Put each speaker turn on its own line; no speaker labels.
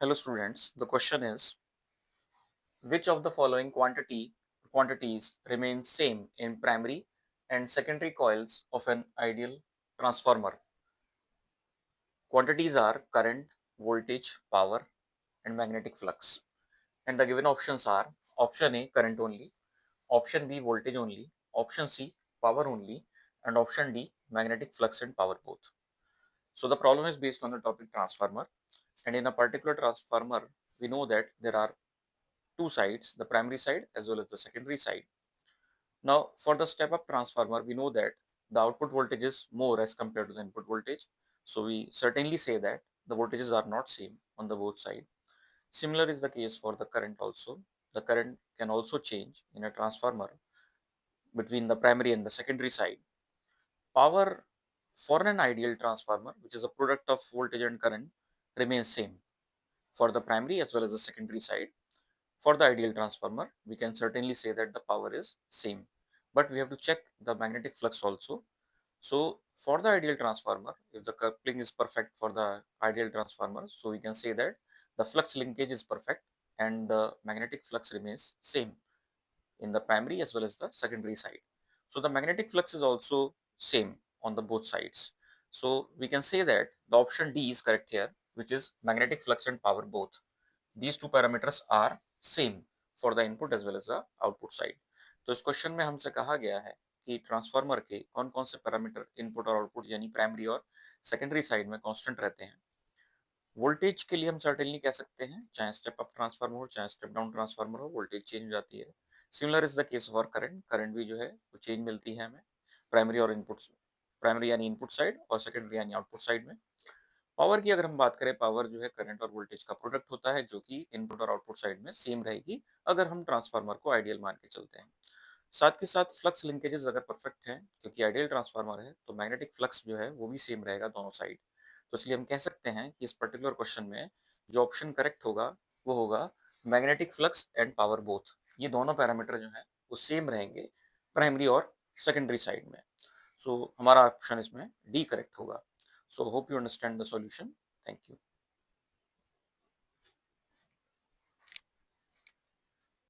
Hello students, the question is which of the following quantities remain same in primary and secondary coils of an ideal transformer? Quantities are current, voltage, power and magnetic flux. And the given options are option A current only, option B voltage only, option C power only and option D magnetic flux and power both. So the problem is based on the topic transformer, and in a particular transformer we know that there are two sides, the primary side as well as the secondary side. Now, for the step up transformer, we know that the output voltage is more as compared to the input voltage. So we certainly say that the voltages are not same on the both side. Similar is the case for the current also. The current can also change in a transformer between the primary and the secondary side. Power for an ideal transformer, which is a product of voltage and current, remains same for the primary as well as the secondary side. For the ideal transformer, we can certainly say that the power is same, but we have to check the magnetic flux also. So for the ideal transformer, if the coupling is perfect for the ideal transformer, so we can say that the flux linkage is perfect and the magnetic flux remains same in the primary as well as the secondary side. So the magnetic flux is also same on the both sides. So we can say that the option D is correct here, which is magnetic flux and power both. These two parameters are same for the input as well as the output side. तो इस question में हमसे कहा गया है कि transformer के कौन कौन से पैरामीटर इनपुट और आउटपुट यानी प्राइमरी और सेकेंडरी साइड में कांस्टेंट रहते हैं. वोल्टेज के लिए हम सर्टेनली कह सकते हैं, चाहे स्टेप अप ट्रांसफार्मर हो चाहे स्टेप डाउन ट्रांसफार्मर हो, वोल्टेज चेंज हो जाती है. Similar is the case for current. Current भी जो है वो चेंज मिलती है हमें प्राइमरी और इनपुट, प्राइमरी यानी इनपुट साइड और सेकेंडरी यानी आउटपुट साइड में. पावर की अगर हम बात करें, पावर जो है करंट और वोल्टेज का प्रोडक्ट होता है जो कि इनपुट और आउटपुट साइड में सेम रहेगी अगर हम ट्रांसफार्मर को आइडियल मान के चलते हैं. साथ के साथ फ्लक्स लिंकेजेस अगर परफेक्ट हैं, क्योंकि आइडियल ट्रांसफार्मर है, तो मैग्नेटिक फ्लक्स जो है वो भी सेम रहेगा दोनों साइड. तो इसलिए हम कह सकते हैं कि इस पर्टिकुलर क्वेश्चन में जो ऑप्शन करेक्ट होगा वो होगा magnetic flux and power both. ये दोनों पैरामीटर जो है वो सेम रहेंगे प्राइमरी और सेकेंडरी साइड में. सो हमारा ऑप्शन इसमें डी करेक्ट होगा. So hope you understand the solution. Thank you.